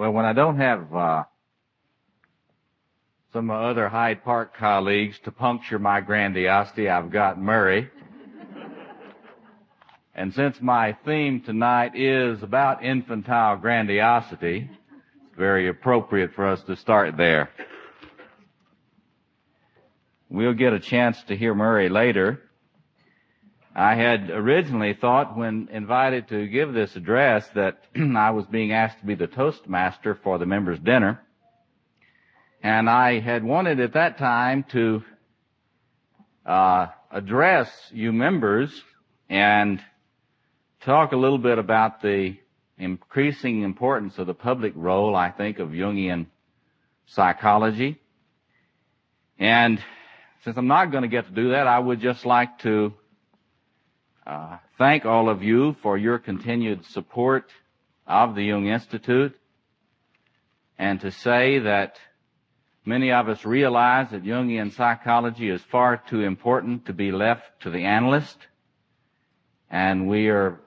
Well, when I don't have some of my other Hyde Park colleagues to puncture my grandiosity, I've got Murray. And since my theme tonight is about infantile grandiosity, it's very appropriate for us to start there. We'll get a chance to hear Murray later. I had originally thought, when invited to give this address, that I was being asked to be the Toastmaster for the members' dinner. And I had wanted at that time to address you members and talk a little bit about the increasing importance of the public role, I think, of Jungian psychology. And since I'm not going to get to do that, I would just like to thank all of you for your continued support of the Jung Institute, and to say that many of us realize that Jungian psychology is far too important to be left to the analyst, and we are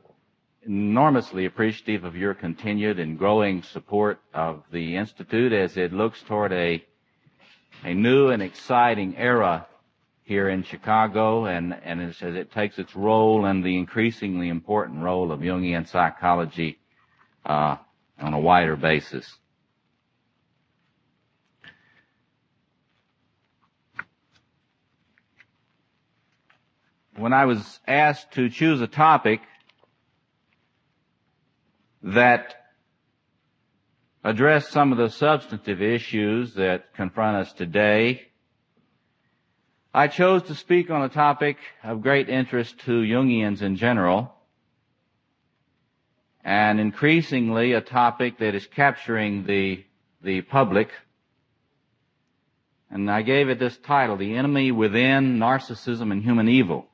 enormously appreciative of your continued and growing support of the Institute as it looks toward a new and exciting era here in Chicago, and as it takes its role in the increasingly important role of Jungian psychology on a wider basis. When I was asked to choose a topic that addressed some of the substantive issues that confront us today, I chose to speak on a topic of great interest to Jungians in general, and increasingly a topic that is capturing the public. And I gave it this title, The Enemy Within, Narcissism and Human Evil.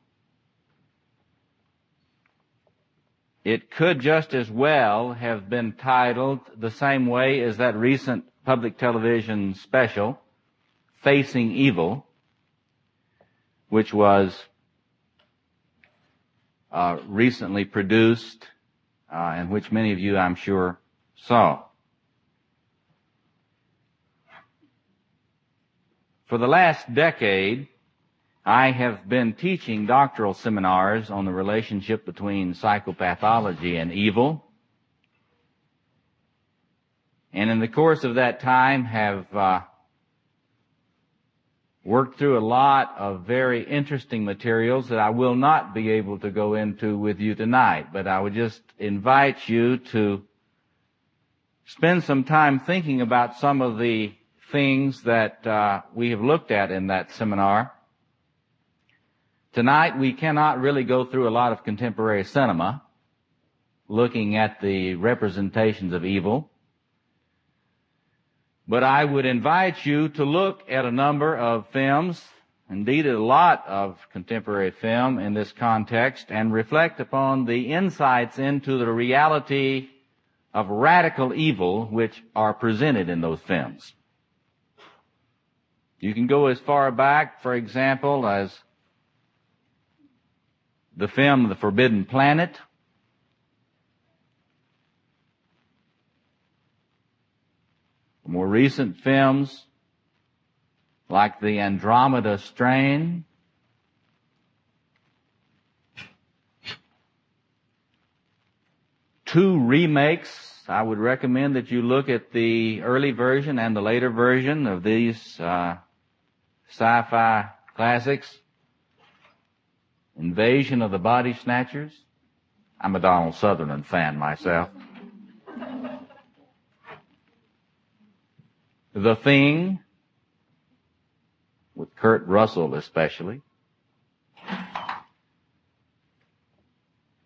It could just as well have been titled the same way as that recent public television special, Facing Evil, which was recently produced, and which many of you, I'm sure, saw. For the last decade, I have been teaching doctoral seminars on the relationship between psychopathology and evil, and in the course of that time have worked through a lot of very interesting materials that I will not be able to go into with you tonight, but I would just invite you to spend some time thinking about some of the things that we have looked at in that seminar. Tonight we cannot really go through a lot of contemporary cinema looking at the representations of evil, but I would invite you to look at a number of films, indeed a lot of contemporary film in this context, and reflect upon the insights into the reality of radical evil which are presented in those films. You can go as far back, for example, as the film The Forbidden Planet, more recent films like The Andromeda Strain, two remakes. I would recommend that you look at the early version and the later version of these sci-fi classics. Invasion of the Body Snatchers. I'm a Donald Sutherland fan myself. The Thing, with Kurt Russell especially.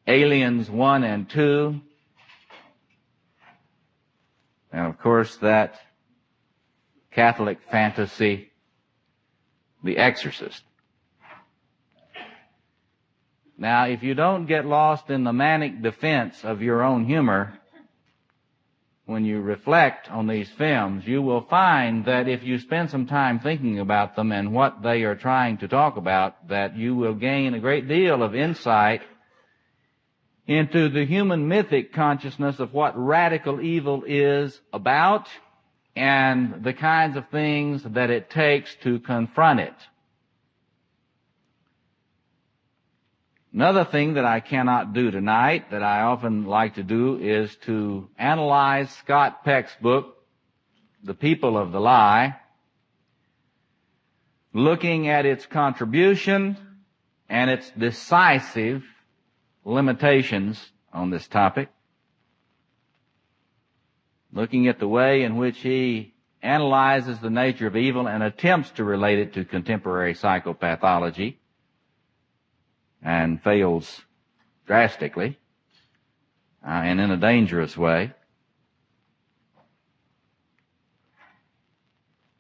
Aliens 1 and 2. And of course that Catholic fantasy, The Exorcist. Now, if you don't get lost in the manic defense of your own humor, when you reflect on these films, you will find that if you spend some time thinking about them and what they are trying to talk about, that you will gain a great deal of insight into the human mythic consciousness of what radical evil is about and the kinds of things that it takes to confront it. Another thing that I cannot do tonight, that I often like to do, is to analyze Scott Peck's book, The People of the Lie, looking at its contribution and its decisive limitations on this topic, looking at the way in which he analyzes the nature of evil and attempts to relate it to contemporary psychopathology, and fails drastically and in a dangerous way.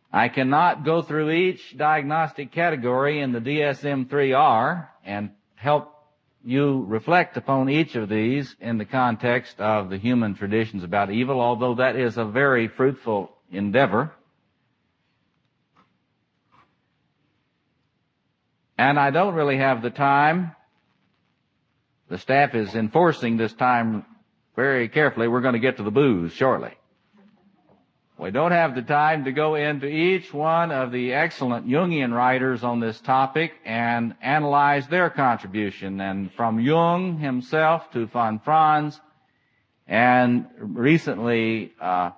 I cannot go through each diagnostic category in the DSM-3R and help you reflect upon each of these in the context of the human traditions about evil, although that is a very fruitful endeavor. And I don't really have the time. The staff is enforcing this time very carefully. We're going to get to the booze shortly. We don't have the time to go into each one of the excellent Jungian writers on this topic and analyze their contribution. And from Jung himself to von Franz, and recently the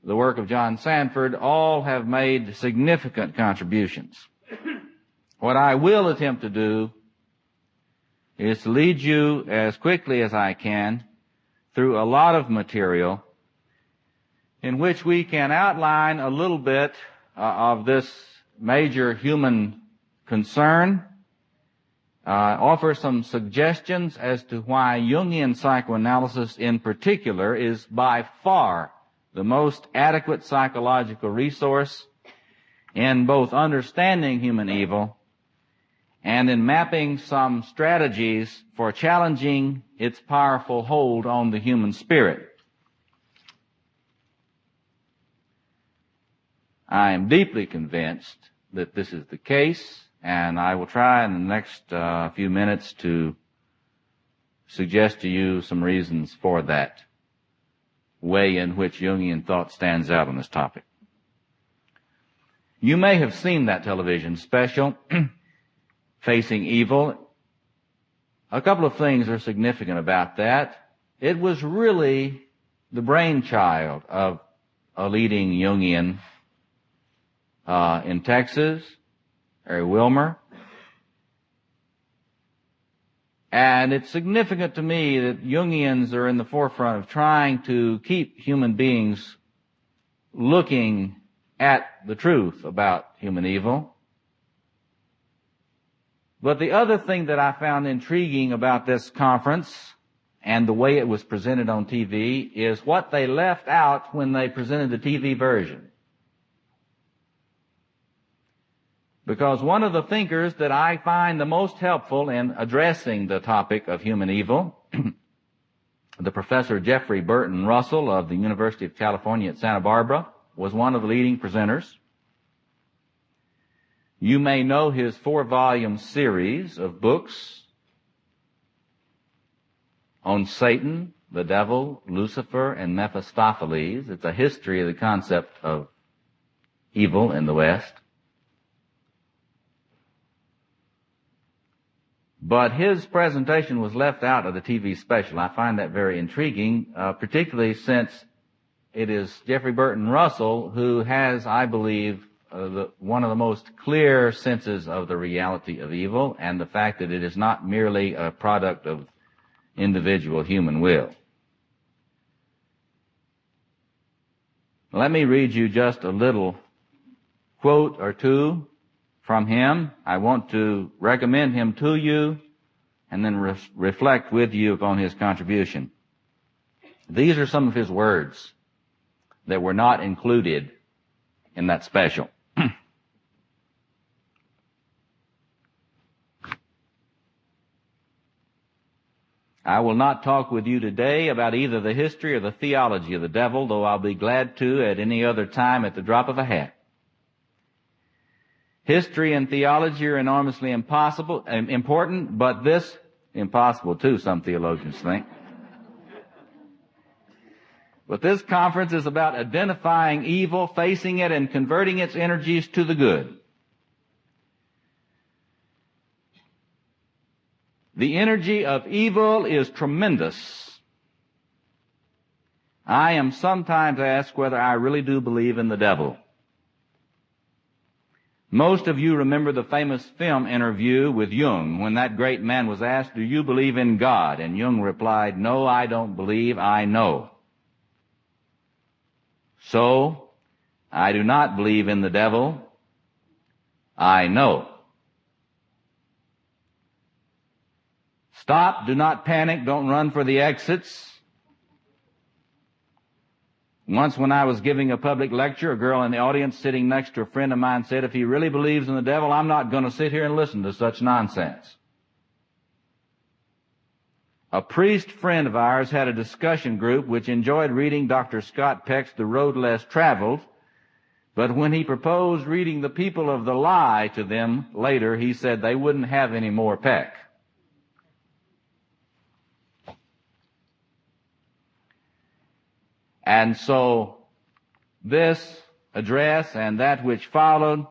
work of John Sanford, all have made significant contributions. What I will attempt to do is to lead you as quickly as I can through a lot of material in which we can outline a little bit of this major human concern, offer some suggestions as to why Jungian psychoanalysis in particular is by far the most adequate psychological resource in both understanding human evil and in mapping some strategies for challenging its powerful hold on the human spirit. I am deeply convinced that this is the case, and I will try in the next few minutes to suggest to you some reasons for that way in which Jungian thought stands out on this topic. You may have seen that television special, Facing Evil. A couple of things are significant about that. It was really the brainchild of a leading Jungian in Texas, Harry Wilmer. And it's significant to me that Jungians are in the forefront of trying to keep human beings looking at the truth about human evil. But the other thing that I found intriguing about this conference and the way it was presented on TV is what they left out when they presented the TV version. Because one of the thinkers that I find the most helpful in addressing the topic of human evil, the Professor Jeffrey Burton Russell of the University of California at Santa Barbara, was one of the leading presenters. You may know his 4-volume series of books on Satan, the devil, Lucifer, and Mephistopheles. It's a history of the concept of evil in the West. But his presentation was left out of the TV special. I find that very intriguing, particularly since it is Jeffrey Burton Russell who has, I believe, one of the most clear senses of the reality of evil and the fact that it is not merely a product of individual human will. Let me read you just a little quote or two from him. I want to recommend him to you and then reflect with you upon his contribution. These are some of his words that were not included in that special. I will not talk with you today about either the history or the theology of the devil, though I'll be glad to at any other time at the drop of a hat. History and theology are enormously important, but this impossible too, some theologians think. But this conference is about identifying evil, facing it, and converting its energies to the good. The energy of evil is tremendous. I am sometimes asked whether I really do believe in the devil. Most of you remember the famous film interview with Jung when that great man was asked, "Do you believe in God?" And Jung replied, "No, I don't believe, I know." So, I do not believe in the devil. I know. Stop, do not panic, don't run for the exits. Once when I was giving a public lecture, a girl in the audience sitting next to a friend of mine said, "If he really believes in the devil, I'm not going to sit here and listen to such nonsense." A priest friend of ours had a discussion group which enjoyed reading Dr. Scott Peck's The Road Less Traveled, but when he proposed reading The People of the Lie to them later, he said they wouldn't have any more Peck. And so this address and that which followed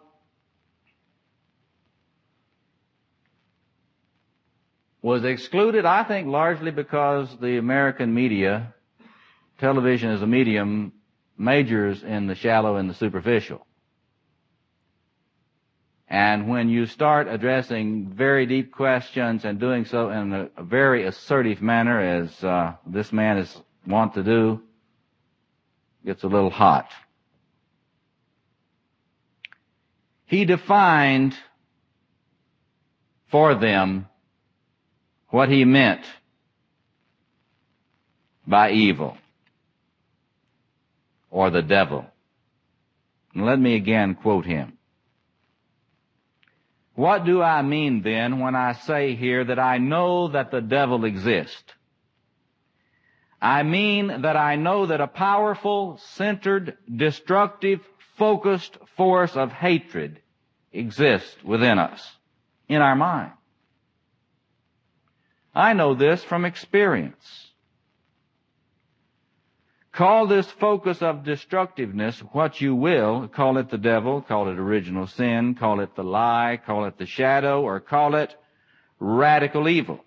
was excluded, I think, largely because the American media, television as a medium, majors in the shallow and the superficial. And when you start addressing very deep questions and doing so in a very assertive manner, as this man is wont to do, gets a little hot. He defined for them what he meant by evil or the devil. And let me again quote him. "What do I mean then when I say here that I know that the devil exists? I mean that I know that a powerful, centered, destructive, focused force of hatred exists within us, in our mind. I know this from experience. Call this focus of destructiveness what you will. Call it the devil, call it original sin, call it the lie, call it the shadow, or call it radical evil.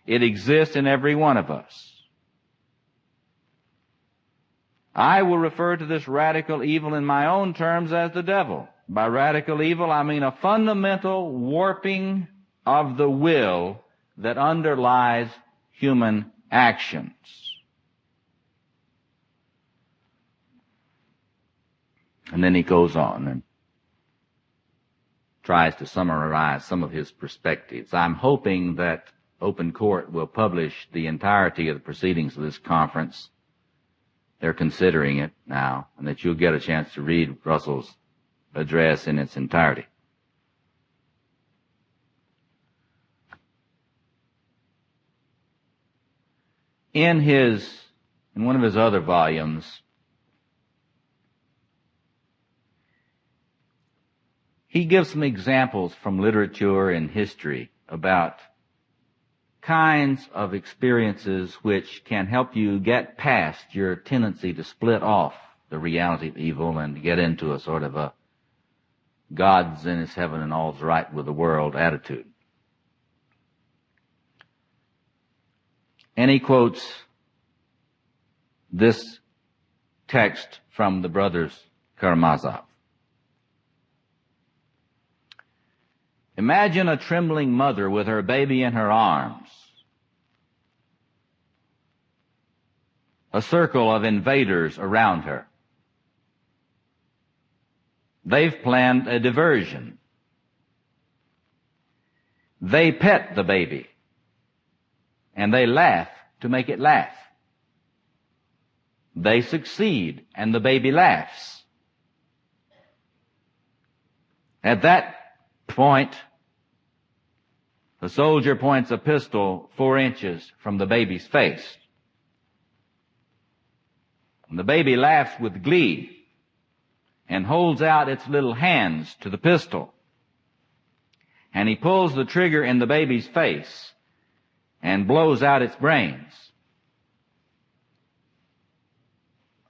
It exists in every one of us. I will refer to this radical evil in my own terms as the devil. By radical evil, I mean a fundamental warping of the will that underlies human actions. And then he goes on and tries to summarize some of his perspectives. I'm hoping that Open Court will publish the entirety of the proceedings of this conference. They're considering it now, and that you'll get a chance to read Russell's address in its entirety. In one of his other volumes, he gives some examples from literature and history about kinds of experiences which can help you get past your tendency to split off the reality of evil and get into a sort of a God's in his heaven and all's right with the world attitude. And he quotes this text from the brothers Karamazov. Imagine a trembling mother with her baby in her arms. A circle of invaders around her. They've planned a diversion. They pet the baby, and they laugh to make it laugh. They succeed, and the baby laughs. At that point, the soldier points a pistol 4 inches from the baby's face. And the baby laughs with glee and holds out its little hands to the pistol. And he pulls the trigger in the baby's face. and blows out its brains.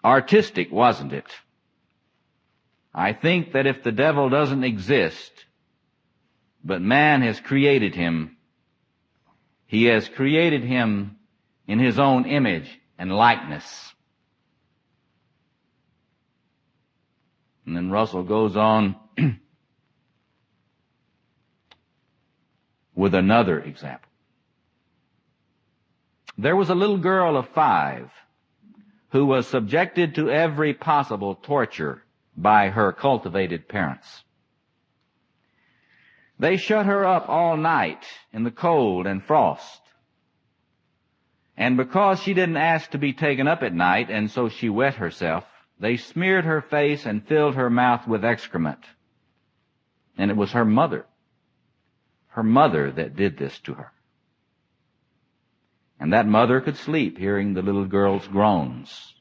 Artistic, wasn't it? I think that if the devil doesn't exist, but man has created him, he has created him in his own image and likeness. And then Russell goes on with another example. There was a little girl of 5 who was subjected to every possible torture by her cultivated parents. They shut her up all night in the cold and frost. And because she didn't ask to be taken up at night, and so she wet herself, they smeared her face and filled her mouth with excrement. And it was her mother that did this to her. And that mother could sleep hearing the little girl's groans.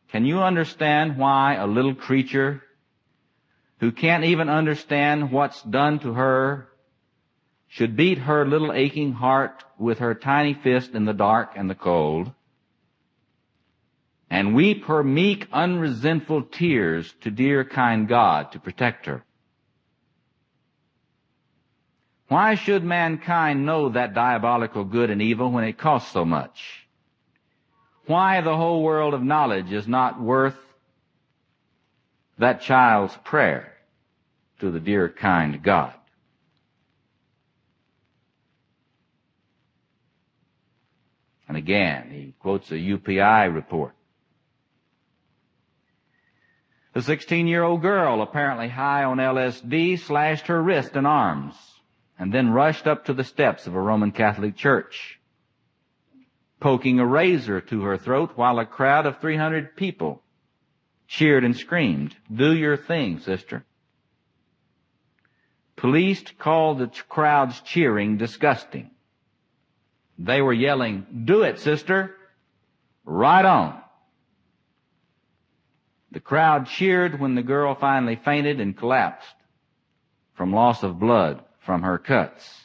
Can you understand why a little creature who can't even understand what's done to her should beat her little aching heart with her tiny fist in the dark and the cold, and weep her meek, unresentful tears to dear, kind God to protect her? Why should mankind know that diabolical good and evil when it costs so much? Why the whole world of knowledge is not worth that child's prayer to the dear, kind God? And again, he quotes a UPI report. The 16-year-old girl, apparently high on LSD, slashed her wrist and arms, and then rushed up to the steps of a Roman Catholic church, poking a razor to her throat while a crowd of 300 people cheered and screamed, "Do your thing, sister." Police called the crowd's cheering disgusting. They were yelling, "Do it, sister. Right on." The crowd cheered when the girl finally fainted and collapsed from loss of blood from her cuts.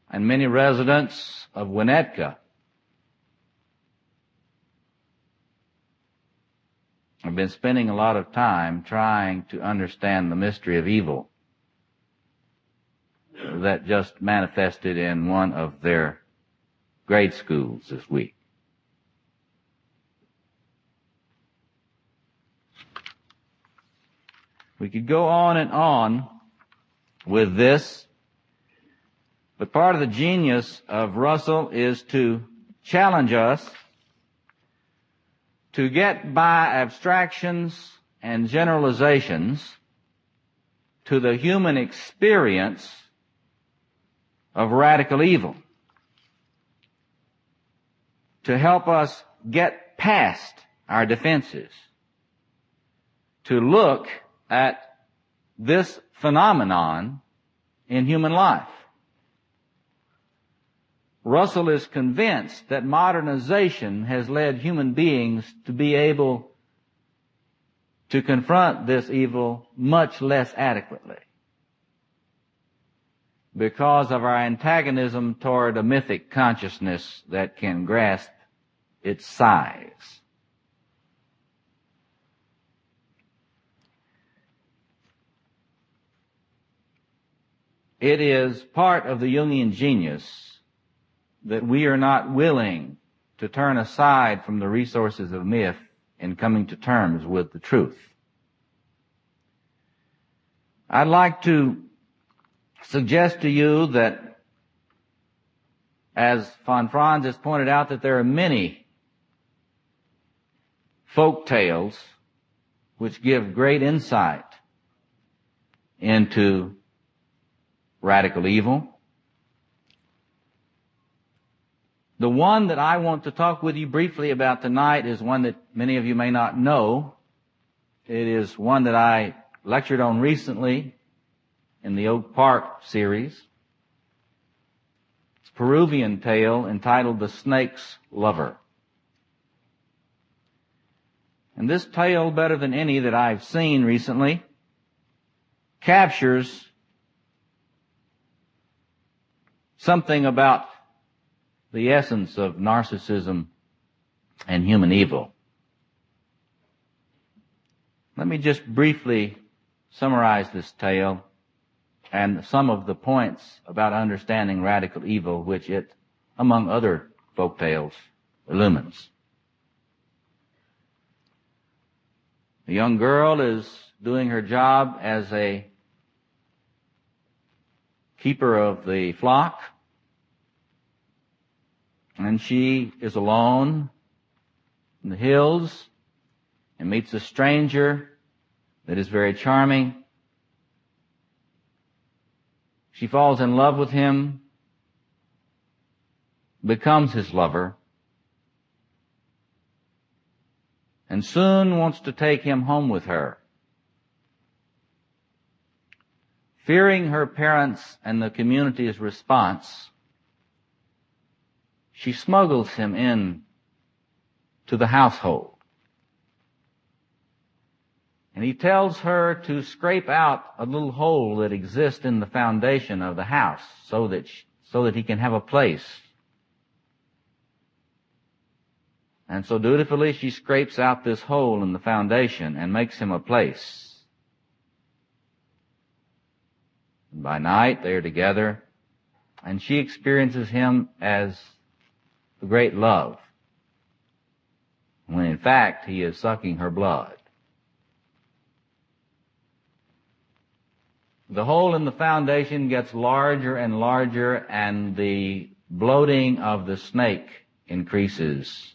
And many residents of Winnetka have been spending a lot of time trying to understand the mystery of evil that just manifested in one of their grade schools this week. We could go on and on with this, but part of the genius of Russell is to challenge us to get by abstractions and generalizations to the human experience of radical evil, to help us get past our defenses, to look at this phenomenon in human life. Russell is convinced that modernization has led human beings to be able to confront this evil much less adequately because of our antagonism toward a mythic consciousness that can grasp its size. It is part of the Jungian genius that we are not willing to turn aside from the resources of myth in coming to terms with the truth. I'd like to suggest to you that, as von Franz has pointed out, that there are many folk tales which give great insight into radical evil. The one that I want to talk with you briefly about tonight is one that many of you may not know. It is one that I lectured on recently in the Oak Park series. Peruvian tale entitled The Snake's Lover. And this tale, better than any that I've seen recently, captures something about the essence of narcissism and human evil. Let me just briefly summarize this tale and some of the points about understanding radical evil which it, among other folk tales, illumines. A young girl is doing her job as a keeper of the flock, and she is alone in the hills and meets a stranger that is very charming. She falls in love with him, becomes his lover, and soon wants to take him home with her. Fearing her parents' and the community's response, she smuggles him in to the household. And he tells her to scrape out a little hole that exists in the foundation of the house so that he can have a place. And so dutifully she scrapes out this hole in the foundation and makes him a place. And by night they are together, and she experiences him as the great love, when in fact he is sucking her blood. The hole in the foundation gets larger and larger, and the bloating of the snake increases.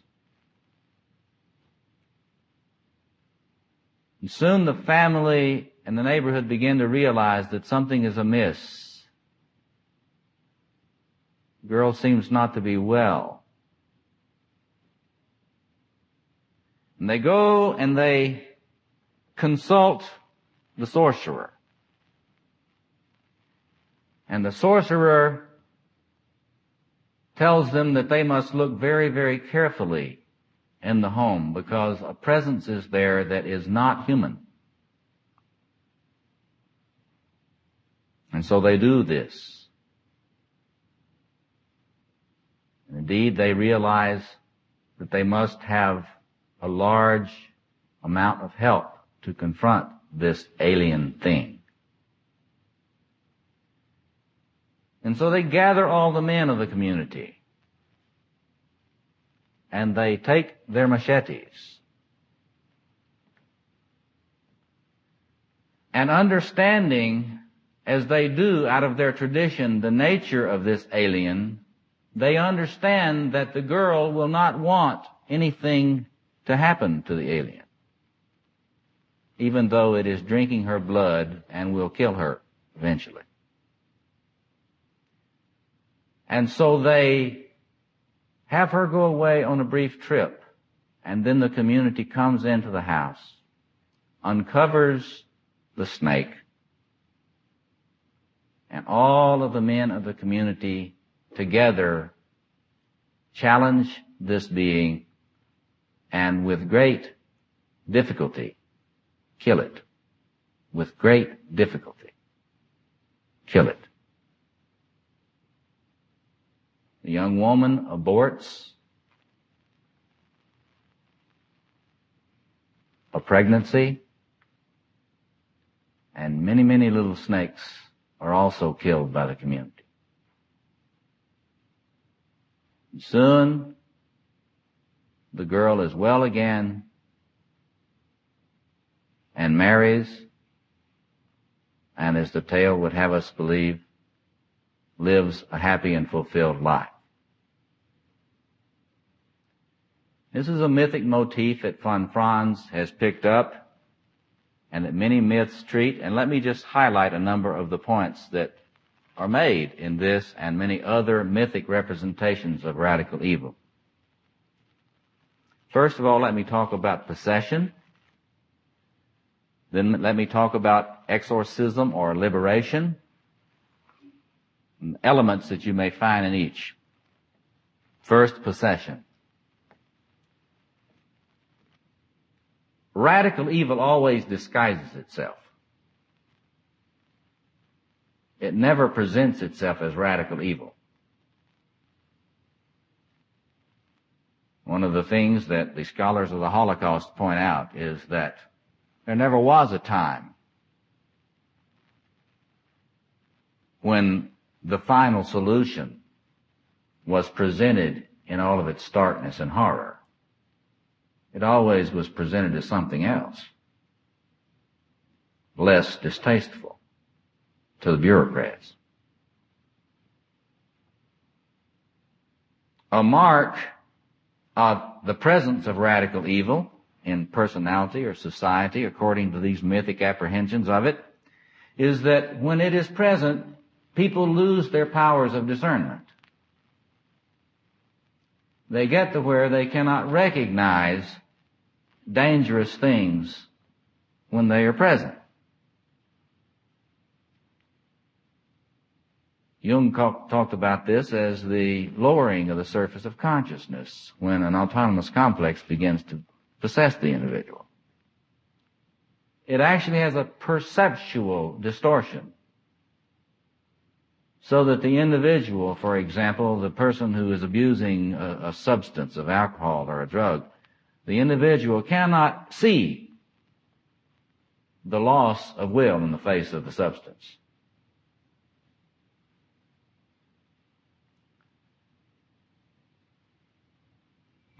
And soon the family and the neighborhood begin to realize that something is amiss. The girl seems not to be well. And they go and they consult the sorcerer. And the sorcerer tells them that they must look very, very carefully in the home because a presence is there that is not human. And so they do this. And indeed, they realize that they must have a large amount of help to confront this alien thing. And so they gather all the men of the community, and they take their machetes. And understanding, as they do out of their tradition, the nature of this alien, they understand that the girl will not want anything to happen to the alien, even though it is drinking her blood and will kill her eventually. And so they have her go away on a brief trip, and then the community comes into the house, uncovers the snake, and all of the men of the community together challenge this being and with great difficulty kill it. With great difficulty kill it. The young woman aborts a pregnancy, and many, many little snakes are also killed by the community. And soon, the girl is well again and marries, and as the tale would have us believe, lives a happy and fulfilled life. This is a mythic motif that von Franz has picked up and that many myths treat, and let me just highlight a number of the points that are made in this and many other mythic representations of radical evil. First of all, let me talk about possession. Then let me talk about exorcism or liberation. elements that you may find in each. First, possession. Radical evil always disguises itself. It never presents itself as radical evil. One of the things that the scholars of the Holocaust point out is that there never was a time when the final solution was presented in all of its starkness and horror. It always was presented as something else, less distasteful to the bureaucrats. A mark of the presence of radical evil in personality or society, according to these mythic apprehensions of it, is that when it is present, people lose their powers of discernment. They get to where they cannot recognize dangerous things when they are present. Jung talked about this as the lowering of the surface of consciousness when an autonomous complex begins to possess the individual. It actually has a perceptual distortion, so that the individual, for example, the person who is abusing a substance of alcohol or a drug, the individual cannot see the loss of will in the face of the substance.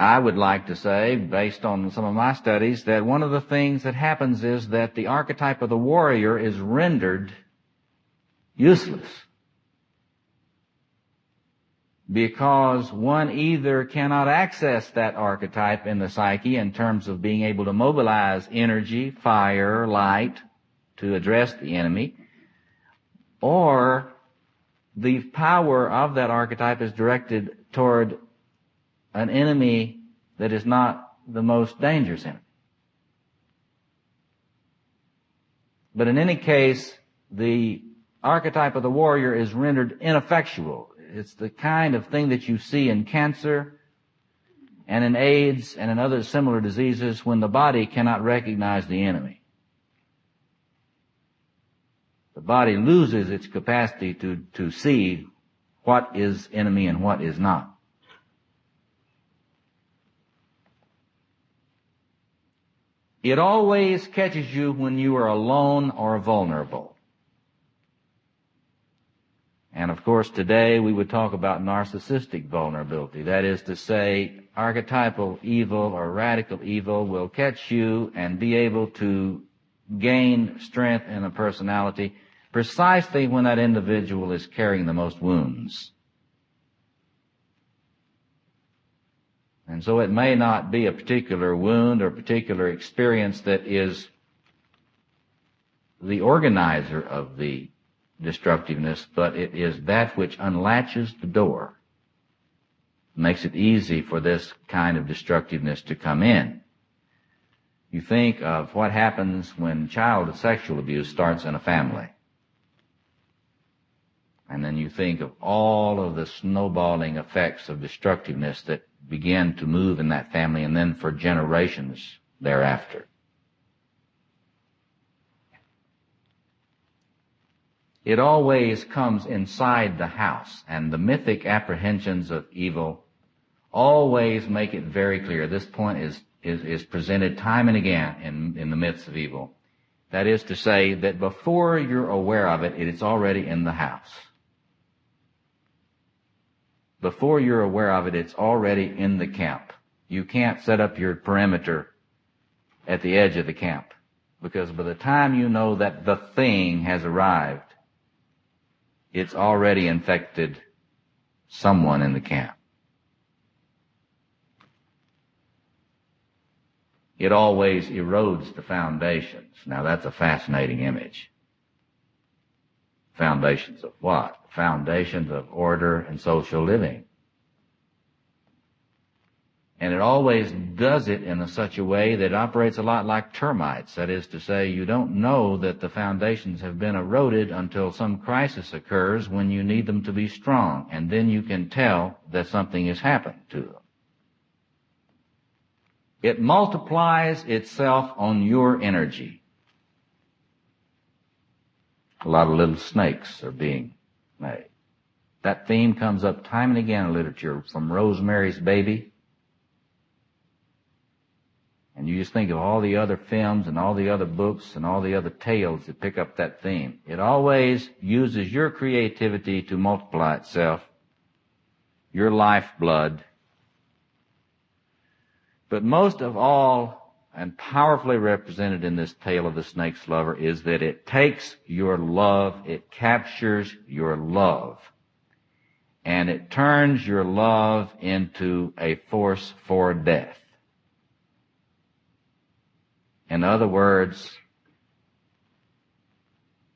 I would like to say, based on some of my studies, that one of the things that happens is that the archetype of the warrior is rendered useless, because one either cannot access that archetype in the psyche in terms of being able to mobilize energy, fire, light to address the enemy, or the power of that archetype is directed toward an enemy that is not the most dangerous enemy. But in any case, the archetype of the warrior is rendered ineffectual. It's the kind of thing that you see in cancer and in AIDS and in other similar diseases when the body cannot recognize the enemy. The body loses its capacity to see what is enemy and what is not. It always catches you when you are alone or vulnerable. And of course today we would talk about narcissistic vulnerability. That is to say, archetypal evil or radical evil will catch you and be able to gain strength in a personality precisely when that individual is carrying the most wounds. And so it may not be a particular wound or particular experience that is the organizer of the destructiveness, but it is that which unlatches the door, makes it easy for this kind of destructiveness to come in. You think of what happens when child sexual abuse starts in a family. And then you think of all of the snowballing effects of destructiveness that begin to move in that family and then for generations thereafter. It always comes inside the house, and the mythic apprehensions of evil always make it very clear. This point is presented time and again in the myths of evil. That is to say that before you're aware of it, it's already in the house. Before you're aware of it, it's already in the camp. You can't set up your perimeter at the edge of the camp, because by the time you know that the thing has arrived, it's already infected someone in the camp. It always erodes the foundations. Now that's a fascinating image. Foundations of what? Foundations of order and social living. And it always does it in such a way that it operates a lot like termites. That is to say, you don't know that the foundations have been eroded until some crisis occurs when you need them to be strong. And then you can tell that something has happened to them. It multiplies itself on your energy. A lot of little snakes are being made. That theme comes up time and again in literature, from Rosemary's Baby. And you just think of all the other films and all the other books and all the other tales that pick up that theme. It always uses your creativity to multiply itself, your lifeblood. But most of all, and powerfully represented in this tale of the snake's lover, is that it takes your love, it captures your love, and it turns your love into a force for death. In other words,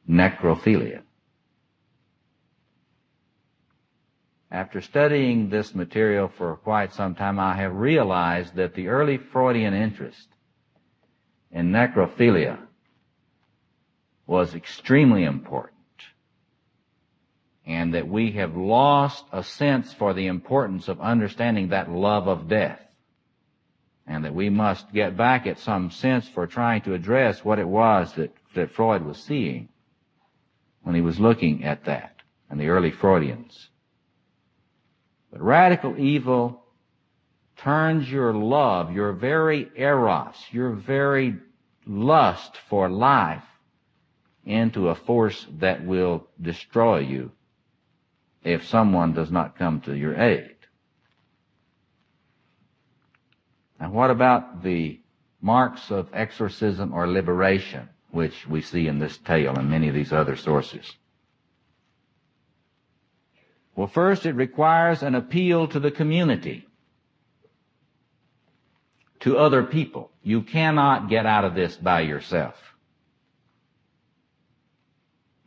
necrophilia. After studying this material for quite some time, I have realized that the early Freudian interest in necrophilia was extremely important, and that we have lost a sense for the importance of understanding that love of death, and that we must get back at some sense for trying to address what it was that Freud was seeing when he was looking at that, and the early Freudians. But radical evil turns your love, your very eros, your very lust for life, into a force that will destroy you if someone does not come to your aid. Now, what about the marks of exorcism or liberation, which we see in this tale and many of these other sources? Well, first, it requires an appeal to the community, to other people. You cannot get out of this by yourself.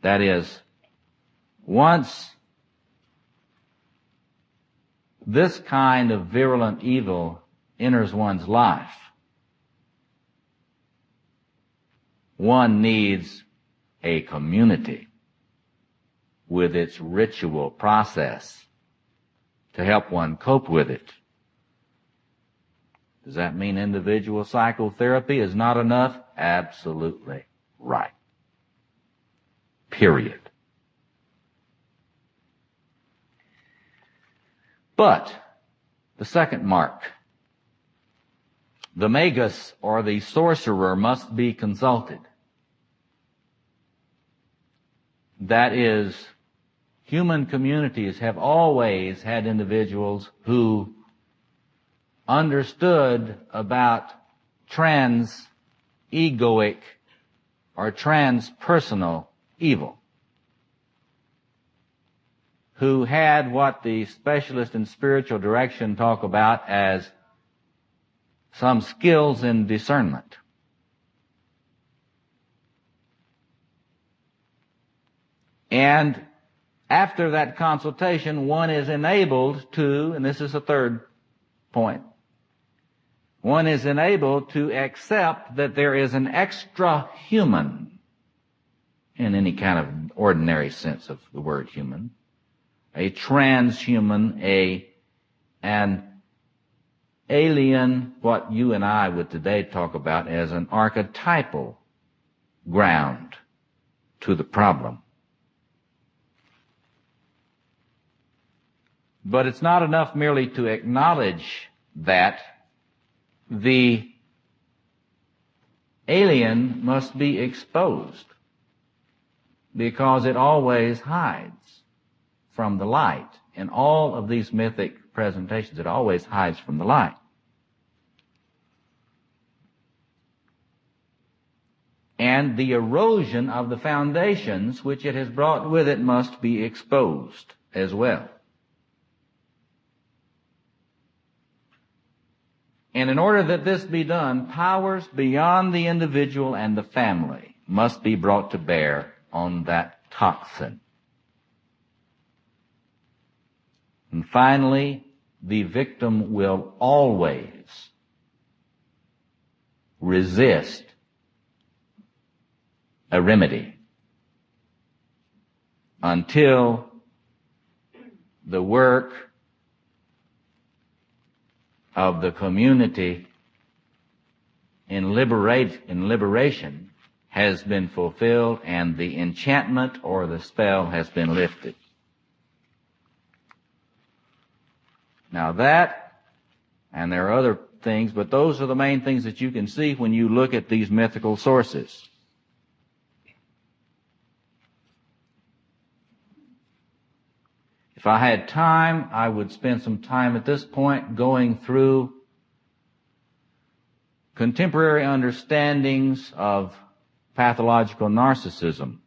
That is, once this kind of virulent evil enters one's life, one needs a community with its ritual process to help one cope with it. Does that mean individual psychotherapy is not enough? Absolutely right. Period. But the second mark, the magus or the sorcerer must be consulted. That is, human communities have always had individuals who understood about trans-egoic or transpersonal evil, who had what the specialists in spiritual direction talk about as some skills in discernment. And after that consultation, one is enabled to, and this is the third point, one is enabled to accept that there is an extra-human, in any kind of ordinary sense of the word human, a transhuman, an alien, what you and I would today talk about as an archetypal ground to the problem. But it's not enough merely to acknowledge that. The alien must be exposed, because it always hides from the light. In all of these mythic presentations, it always hides from the light. And the erosion of the foundations which it has brought with it must be exposed as well. And in order that this be done, powers beyond the individual and the family must be brought to bear on that toxin. And finally, the victim will always resist a remedy until the work of the community in liberation has been fulfilled and the enchantment or the spell has been lifted. Now that, and there are other things, but those are the main things that you can see when you look at these mythical sources. If I had time, I would spend some time at this point going through contemporary understandings of pathological narcissism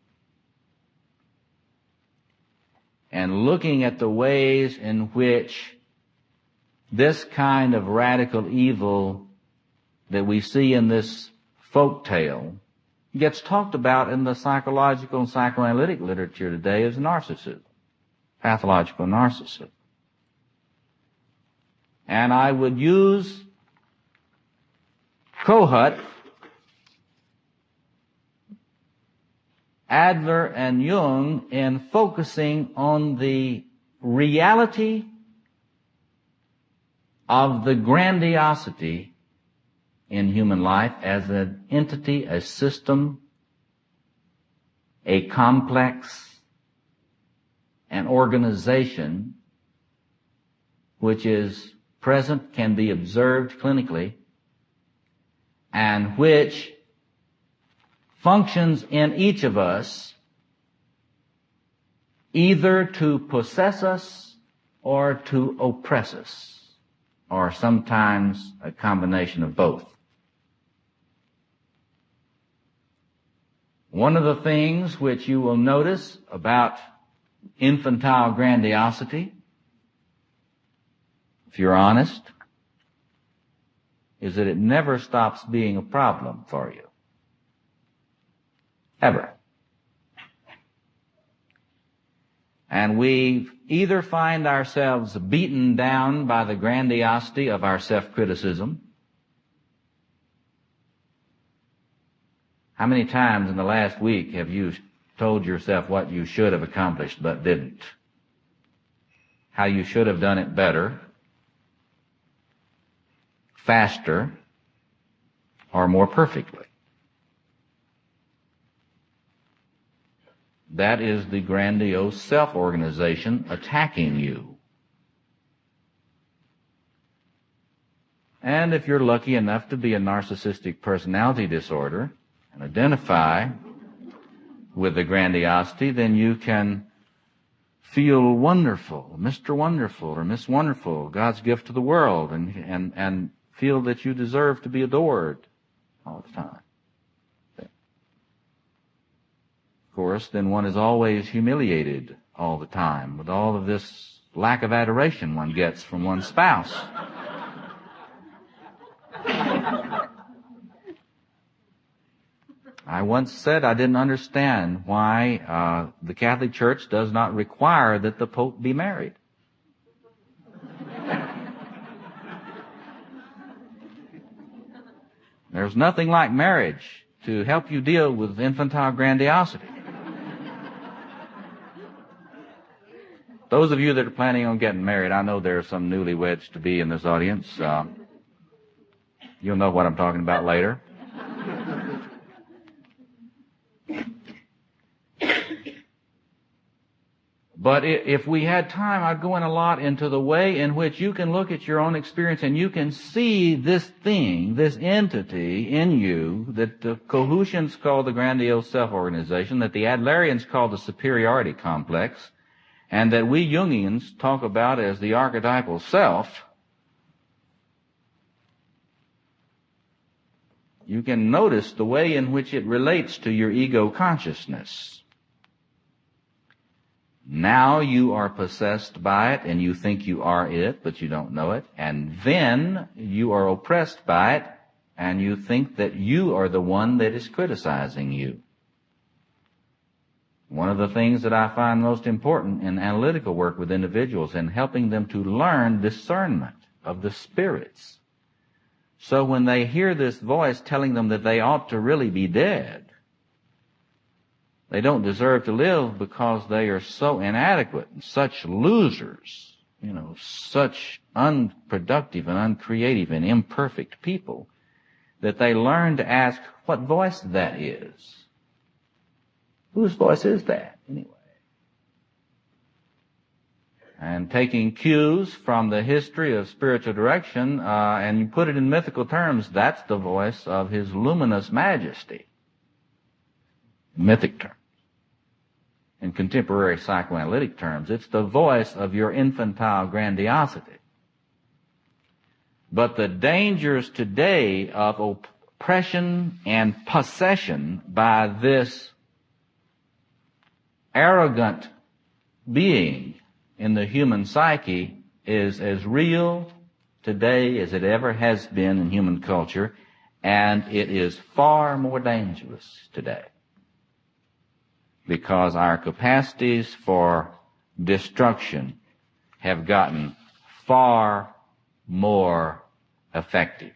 and looking at the ways in which this kind of radical evil that we see in this folk tale gets talked about in the psychological and psychoanalytic literature today as narcissism, pathological narcissism. And I would use Kohut, Adler, and Jung in focusing on the reality of the grandiosity in human life as an entity, a system, a complex, an organization which is present, can be observed clinically, and which functions in each of us either to possess us or to oppress us, or sometimes a combination of both. One of the things which you will notice about infantile grandiosity, if you're honest, is that it never stops being a problem for you. Ever. And we either find ourselves beaten down by the grandiosity of our self-criticism. How many times in the last week have you told yourself what you should have accomplished but didn't? How you should have done it better, faster, or more perfectly? That is the grandiose self-organization attacking you. And if you're lucky enough to be a narcissistic personality disorder and identify with the grandiosity, then you can feel wonderful, Mr. Wonderful or Miss Wonderful, God's gift to the world, and feel that you deserve to be adored all the time. Of course, then one is always humiliated all the time with all of this lack of adoration one gets from one's spouse. I once said I didn't understand why the Catholic Church does not require that the Pope be married. There's nothing like marriage to help you deal with infantile grandiosity. Those of you that are planning on getting married, I know there are some newlyweds to be in this audience. You'll know what I'm talking about later. But if we had time, I'd go in a lot into the way in which you can look at your own experience and you can see this thing, this entity in you that the Kohutians call the grandiose self-organization, that the Adlerians call the superiority complex, and that we Jungians talk about as the archetypal self. You can notice the way in which it relates to your ego consciousness. Now you are possessed by it and you think you are it, but you don't know it. And then you are oppressed by it and you think that you are the one that is criticizing you. One of the things that I find most important in analytical work with individuals and helping them to learn discernment of the spirits. So when they hear this voice telling them that they ought to really be dead, they don't deserve to live because they are so inadequate and such losers, such unproductive and uncreative and imperfect people, that they learn to ask what voice that is. Whose voice is that, anyway? And taking cues from the history of spiritual direction, and you put it in mythical terms, that's the voice of His luminous majesty. Mythic terms. In contemporary psychoanalytic terms, it's the voice of your infantile grandiosity. But the dangers today of oppression and possession by this arrogant being in the human psyche is as real today as it ever has been in human culture, and it is far more dangerous today because our capacities for destruction have gotten far more effective.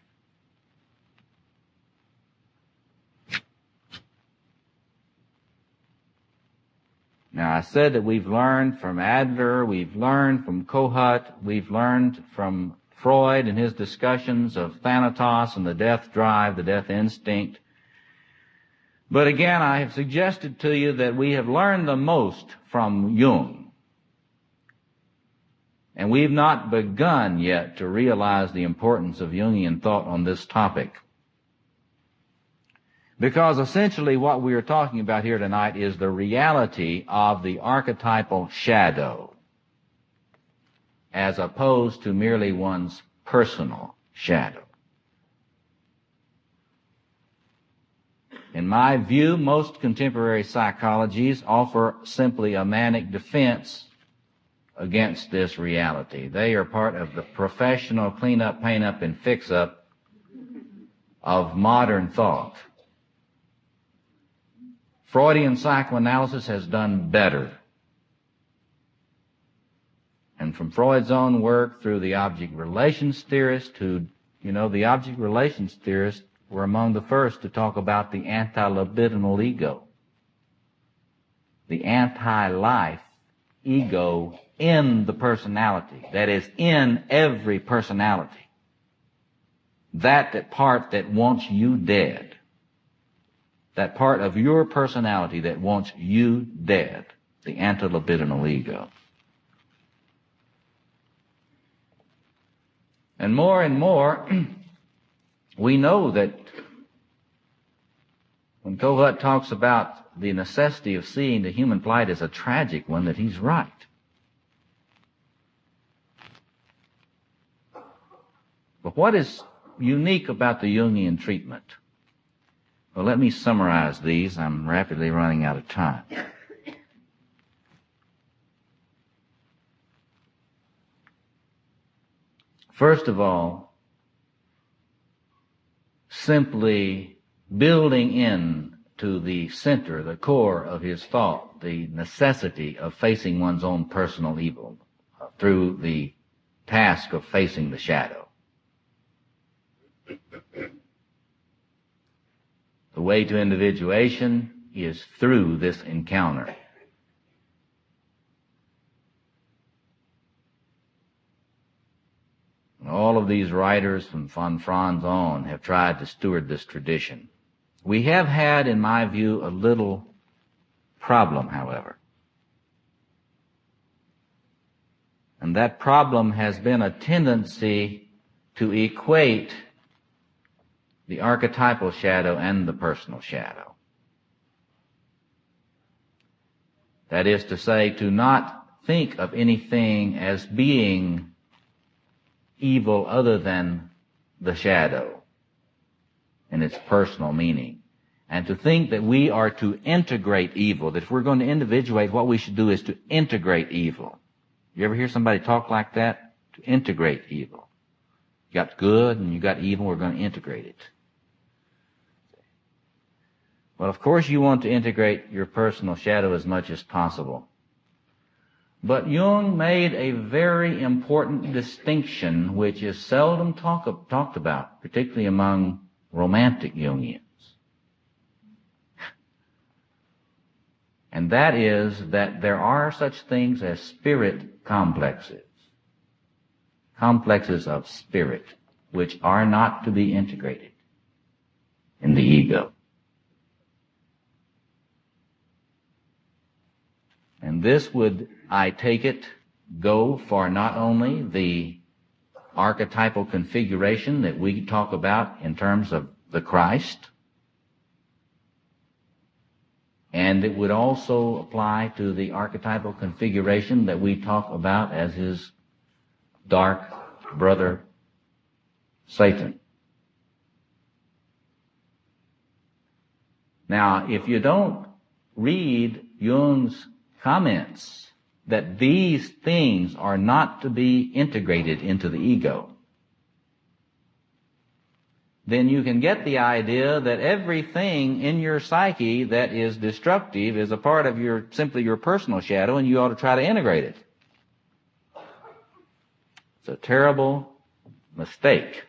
Now, I said that we've learned from Adler, we've learned from Kohut, we've learned from Freud and his discussions of Thanatos and the death drive, the death instinct. But again, I have suggested to you that we have learned the most from Jung. And we've not begun yet to realize the importance of Jungian thought on this topic. Because essentially what we are talking about here tonight is the reality of the archetypal shadow, as opposed to merely one's personal shadow. In my view, most contemporary psychologies offer simply a manic defense against this reality. They are part of the professional clean-up, paint-up, and fix-up of modern thought. Freudian psychoanalysis has done better. And from Freud's own work through the object relations theorists who, the object relations theorists were among the first to talk about the anti-libidinal ego. The anti-life ego in the personality, that is, in every personality. That part that wants you dead. That part of your personality that wants you dead. The anti-libidinal ego. And more, we know that when Kohut talks about the necessity of seeing the human plight as a tragic one, that he's right. But what is unique about the Jungian treatment? Well, let me summarize these. I'm rapidly running out of time. First of all, simply building in to the center, the core of his thought, the necessity of facing one's own personal evil through the task of facing the shadow. The way to individuation is through this encounter. All of these writers from von Franz on have tried to steward this tradition. We have had, in my view, a little problem, however. And that problem has been a tendency to equate the archetypal shadow and the personal shadow. That is to say, to not think of anything as being evil other than the shadow in its personal meaning. And to think that we are to integrate evil, that if we're going to individuate, what we should do is to integrate evil. You ever hear somebody talk like that? To integrate evil. You got good and you got evil, we're going to integrate it. Well, of course you want to integrate your personal shadow as much as possible. But Jung made a very important distinction which is seldom talked about, particularly among romantic Jungians. And that is that there are such things as spirit complexes. Complexes of spirit, which are not to be integrated in the ego. And this would, I take it, go for not only the archetypal configuration that we talk about in terms of the Christ, and it would also apply to the archetypal configuration that we talk about as his dark brother, Satan. Now, if you don't read Jung's comments that these things are not to be integrated into the ego, then you can get the idea that everything in your psyche that is destructive is a part of simply your personal shadow, and you ought to try to integrate it. It's a terrible mistake.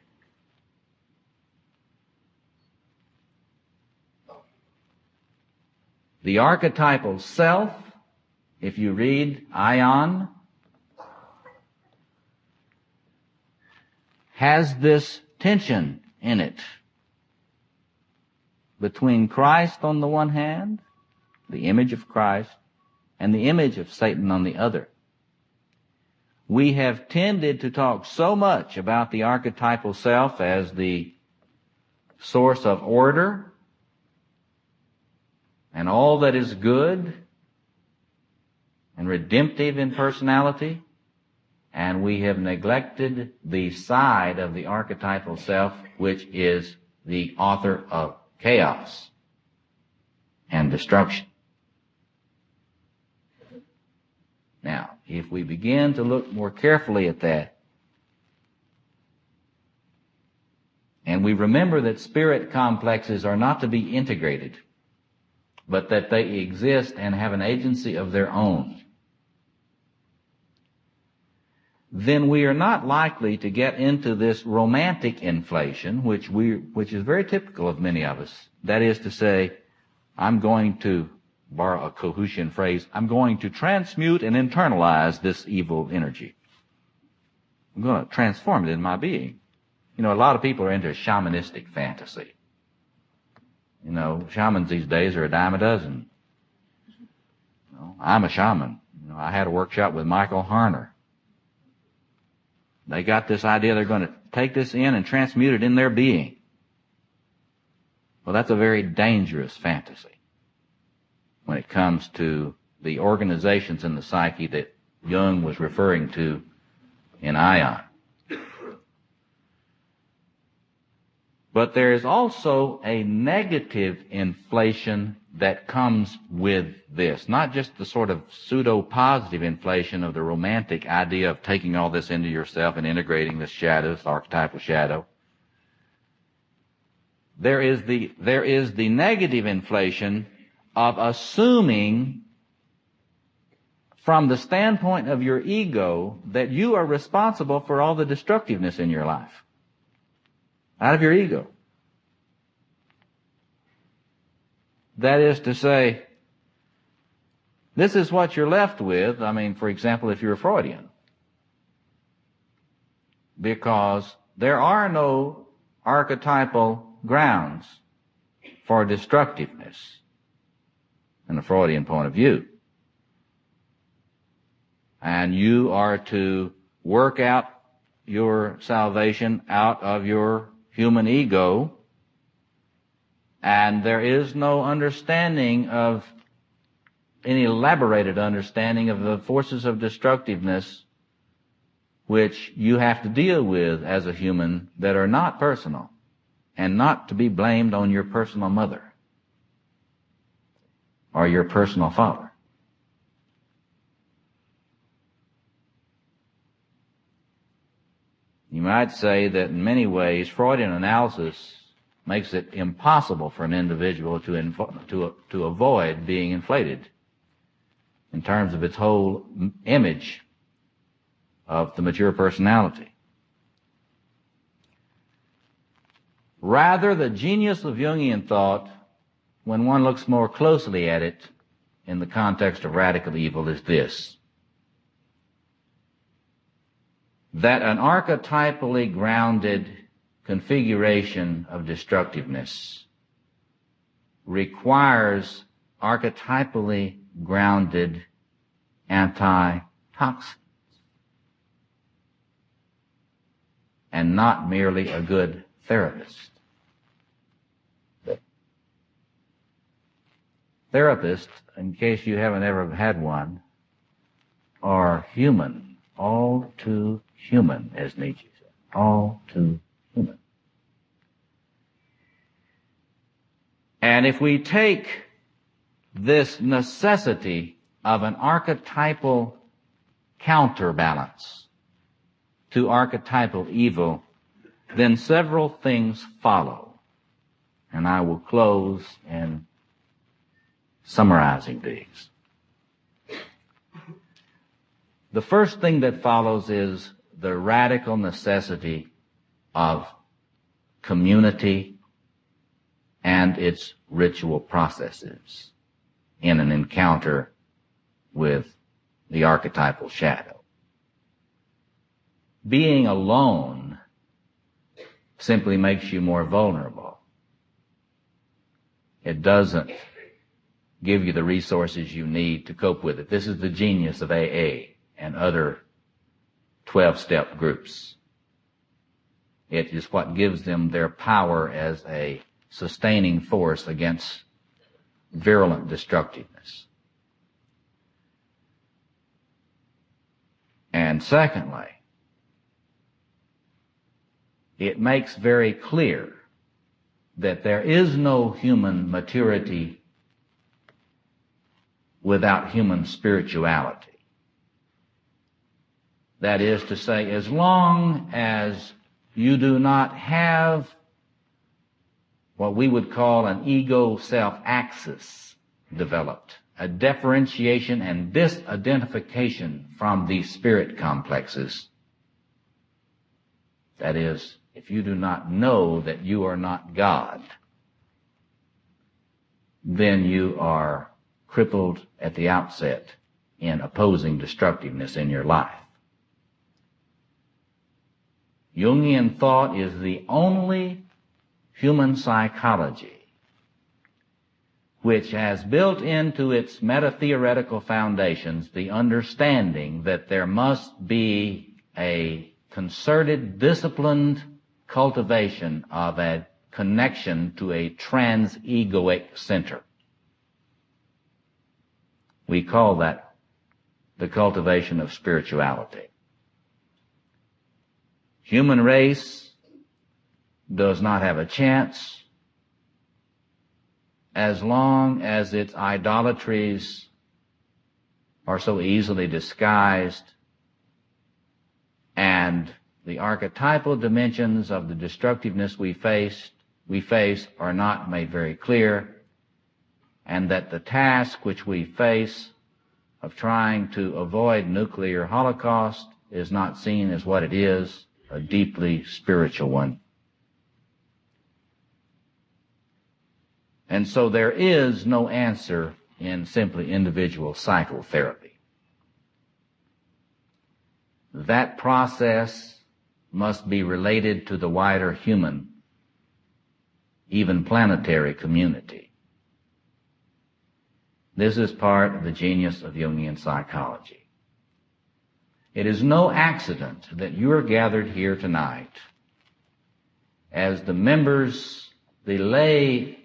The archetypal self, if you read Ion, has this tension in it between Christ on the one hand, the image of Christ, and the image of Satan on the other. We have tended to talk so much about the archetypal self as the source of order and all that is good and redemptive in personality, and we have neglected the side of the archetypal self which is the author of chaos and destruction. Now, if we begin to look more carefully at that, and we remember that spirit complexes are not to be integrated, but that they exist and have an agency of their own, then we are not likely to get into this romantic inflation, which is very typical of many of us. That is to say, I'm going to borrow a Cohusian phrase, I'm going to transmute and internalize this evil energy. I'm going to transform it in my being. You know, a lot of people are into shamanistic fantasy. You know, shamans these days are a dime a dozen. You know, I'm a shaman. You know, I had a workshop with Michael Harner. They got this idea they're going to take this in and transmute it in their being. Well, that's a very dangerous fantasy when it comes to the organizations in the psyche that Jung was referring to in Ion. But there is also a negative inflation that comes with this, not just the sort of pseudo-positive inflation of the romantic idea of taking all this into yourself and integrating this shadow, this archetypal shadow. There is the negative inflation of assuming from the standpoint of your ego that you are responsible for all the destructiveness in your life. Out of your ego. That is to say, this is what you're left with. I mean, for example, if you're a Freudian. Because there are no archetypal grounds for destructiveness in the Freudian point of view. And you are to work out your salvation out of your human ego, and there is no understanding of any elaborated understanding of the forces of destructiveness which you have to deal with as a human that are not personal and not to be blamed on your personal mother or your personal father. You might say that in many ways Freudian analysis makes it impossible for an individual to avoid being inflated in terms of its whole image of the mature personality. Rather, the genius of Jungian thought, when one looks more closely at it in the context of radical evil, is this: that an archetypally grounded configuration of destructiveness requires archetypally grounded antitoxins, and not merely a good therapist. Therapists, in case you haven't ever had one, are human, all too human, as Nietzsche said, all too human. And if we take this necessity of an archetypal counterbalance to archetypal evil, then several things follow. And I will close in summarizing these. The first thing that follows is the radical necessity of community and its ritual processes in an encounter with the archetypal shadow. Being alone simply makes you more vulnerable. It doesn't give you the resources you need to cope with it. This is the genius of AA and other 12-step groups. It is what gives them their power as a sustaining force against virulent destructiveness. And secondly, it makes very clear that there is no human maturity without human spirituality. That is to say, as long as you do not have what we would call an ego-self axis developed, a differentiation and disidentification from these spirit complexes, that is, if you do not know that you are not God, then you are crippled at the outset in opposing destructiveness in your life. Jungian thought is the only human psychology which has built into its meta-theoretical foundations the understanding that there must be a concerted, disciplined cultivation of a connection to a trans-egoic center. We call that the cultivation of spirituality. Human race does not have a chance as long as its idolatries are so easily disguised and the archetypal dimensions of the destructiveness we face are not made very clear, and that the task which we face of trying to avoid nuclear holocaust is not seen as what it is, a deeply spiritual one. And so there is no answer in simply individual psychotherapy. That process must be related to the wider human, even planetary community. This is part of the genius of Jungian psychology. It is no accident that you are gathered here tonight as the members, the lay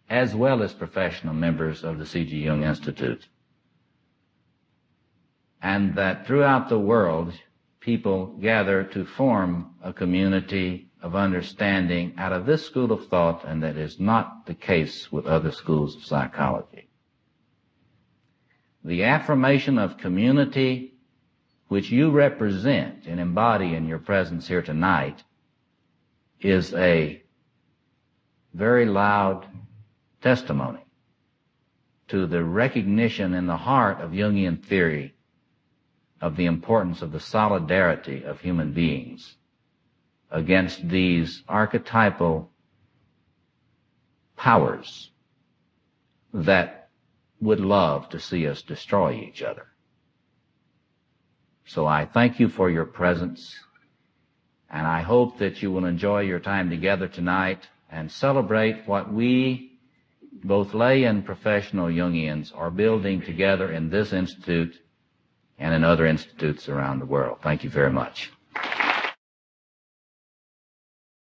as well as professional members of the C.G. Jung Institute, and that throughout the world people gather to form a community of understanding out of this school of thought, and that is not the case with other schools of psychology. The affirmation of community which you represent and embody in your presence here tonight is a very loud testimony to the recognition in the heart of Jungian theory of the importance of the solidarity of human beings against these archetypal powers that would love to see us destroy each other. So I thank you for your presence, and I hope that you will enjoy your time together tonight and celebrate what we, both lay and professional Jungians, are building together in this institute and in other institutes around the world. Thank you very much.